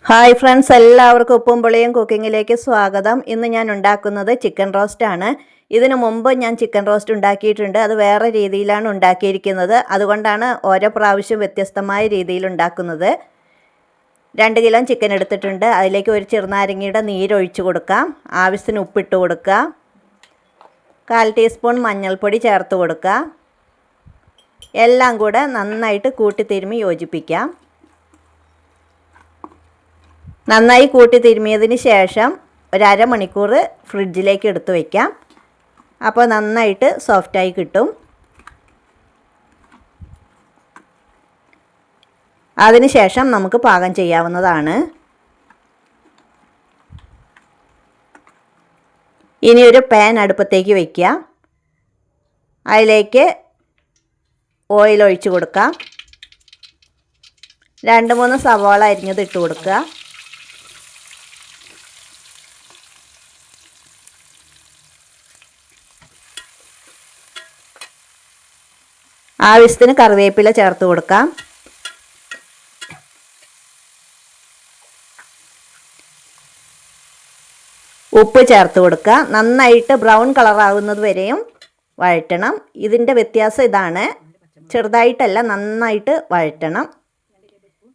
Hi friends, എല്ലാവർക്കും ഉപ്പും പുളിയും കുക്കിങ്ങിലേക്ക് സ്വാഗതം. ഇന്ന് ഞാൻ ഉണ്ടാക്കുന്നത് ചിക്കൻ റോസ്റ്റ് ആണ്. ഇതിനു മുമ്പ് ഞാൻ ചിക്കൻ റോസ്റ്റ് ഉണ്ടാക്കിയിട്ടുണ്ട്. അത് വേറെ രീതിയിലാണ് ഉണ്ടാക്കിയിരിക്കുന്നത്. അതുകൊണ്ടാണ് ഓരോ പ്രാവശ്യം വ്യത്യസ്തമായ രീതിയിൽ ഉണ്ടാക്കുന്നത്. 2 കിലോ ചിക്കൻ എടുത്തിട്ടുണ്ട്. അതിലേക്ക് ഒരു ചെറുനാരങ്ങയുടെ നീരൊഴിച്ച് കൊടുക്കാം. ആവശ്യത്തിന് ഉപ്പിട്ട് കൊടുക്കുക. 1/4 ടീസ്പൂൺ മഞ്ഞൾപ്പൊടി ചേർത്ത് കൊടുക്കുക. എല്ലാം കൂടെ നന്നായിട്ട് കൂട്ടി തിരുമ്മി യോജിപ്പിക്കാം. നന്നായി കൂട്ടി തിരുമിയതിന് ശേഷം ഒരു അരമണിക്കൂർ ഫ്രിഡ്ജിലേക്ക് എടുത്ത് വയ്ക്കാം. അപ്പോൾ നന്നായിട്ട് സോഫ്റ്റായി കിട്ടും. അതിനുശേഷം നമുക്ക് പാകം ചെയ്യാവുന്നതാണ്. ഇനി ഒരു പാൻ അടുപ്പത്തേക്ക് വയ്ക്കുക. അതിലേക്ക് ഓയിൽ ഒഴിച്ച് കൊടുക്കാം. 2-3 സവാള അരിഞ്ഞത് ഇട്ട് കൊടുക്കുക. ആവശ്യത്തിന് കറിവേപ്പില ചേർത്ത് കൊടുക്കാം. ഉപ്പ് ചേർത്ത് കൊടുക്കുക. നന്നായിട്ട് ബ്രൗൺ കളറാകുന്നത് വരെയും വഴറ്റണം. ഇതിൻ്റെ വ്യത്യാസം ഇതാണ്, ചെറുതായിട്ടല്ല, നന്നായിട്ട് വഴറ്റണം.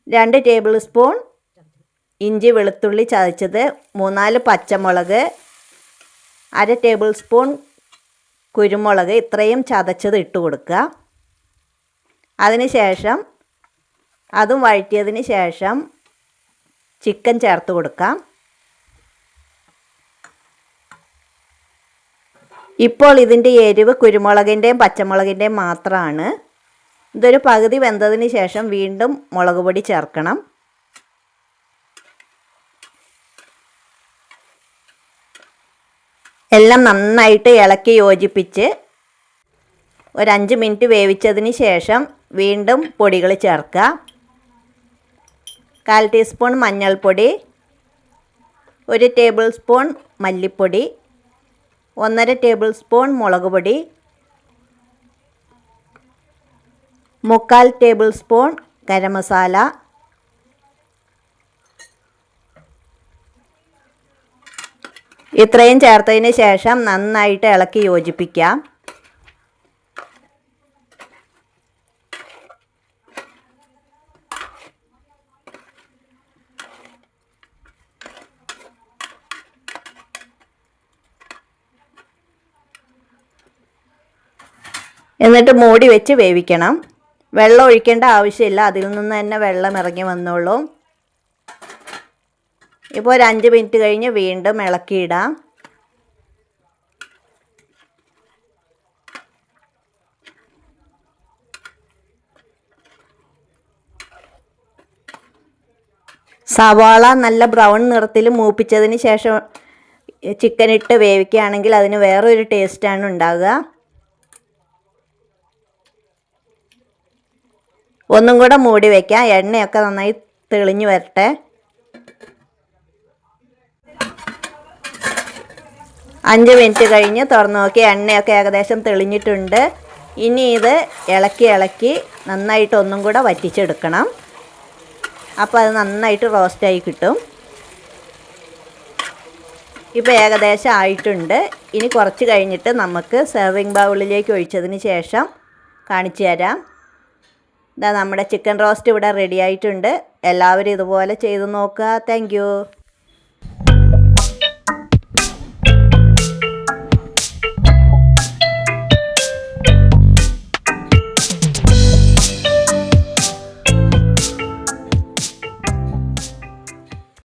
2 ടേബിൾ സ്പൂൺ ഇഞ്ചി വെളുത്തുള്ളി ചതച്ചത്, 3-4 പച്ചമുളക്, 1/2 ടേബിൾ സ്പൂൺ കുരുമുളക്, ഇത്രയും ചതച്ചത് ഇട്ട് കൊടുക്കുക. അതിനുശേഷം അതും വഴറ്റിയതിന് ശേഷം ചിക്കൻ ചേർത്ത് കൊടുക്കാം. ഇപ്പോൾ ഇതിൻ്റെ എരിവ് കുരുമുളകിൻ്റെയും പച്ചമുളകിൻ്റെയും മാത്രമാണ്. ഇതൊരു പകുതി വെന്തതിന് ശേഷം വീണ്ടും മുളക് പൊടി ചേർക്കണം. എല്ലാം നന്നായിട്ട് ഇളക്കി യോജിപ്പിച്ച് ഒരു 5 മിനിറ്റ് വേവിച്ചതിന് ശേഷം വീണ്ടും പൊടികൾ ചേർക്കുക. 1/4 ടീസ്പൂൺ മഞ്ഞൾപ്പൊടി, 1 ടേബിൾ സ്പൂൺ മല്ലിപ്പൊടി, 1/2 ടേബിൾ സ്പൂൺ മുളക് പൊടി, 3/4 ടേബിൾ സ്പൂൺ ഗരം മസാല, ഇത്രയും ചേർത്തതിന് ശേഷം നന്നായിട്ട് ഇളക്കി യോജിപ്പിക്കാം. എന്നിട്ട് മൂടി വെച്ച് വേവിക്കണം. വെള്ളം ഒഴിക്കേണ്ട ആവശ്യമില്ല, അതിൽ നിന്ന് തന്നെ വെള്ളം ഇറങ്ങി വന്നോളൂ. ഇപ്പോൾ ഒരു 5 മിനിറ്റ് കഴിഞ്ഞ് വീണ്ടും ഇളക്കിയിടാം. സവാള നല്ല ബ്രൗൺ നിറത്തിൽ മൂപ്പിച്ചതിന് ശേഷം ചിക്കൻ ഇട്ട് വേവിക്കുകയാണെങ്കിൽ അതിന് വേറൊരു ടേസ്റ്റാണ് ഉണ്ടാകുക. ഒന്നും കൂടെ മൂടി വയ്ക്കാം. എണ്ണയൊക്കെ നന്നായി തെളിഞ്ഞു വരട്ടെ. 5 മിനിറ്റ് കഴിഞ്ഞ് തുറന്ന് നോക്കി, എണ്ണയൊക്കെ ഏകദേശം തെളിഞ്ഞിട്ടുണ്ട്. ഇനി ഇത് ഇളക്കി നന്നായിട്ട് ഒന്നും കൂടെ വറ്റിച്ചെടുക്കണം. അപ്പോൾ അത് നന്നായിട്ട് റോസ്റ്റായി കിട്ടും. ഇപ്പോൾ ഏകദേശം ആയിട്ടുണ്ട്. ഇനി കുറച്ച് കഴിഞ്ഞിട്ട് നമുക്ക് സെർവിങ് ബൗളിലേക്ക് ഒഴിച്ചതിന് ശേഷം കാണിച്ചു തരാം. നമ്മുടെ ചിക്കൻ റോസ്റ്റ് ഇവിടെ റെഡി ആയിട്ടുണ്ട്. എല്ലാവരും ഇതുപോലെ ചെയ്ത് നോക്കുക. താങ്ക്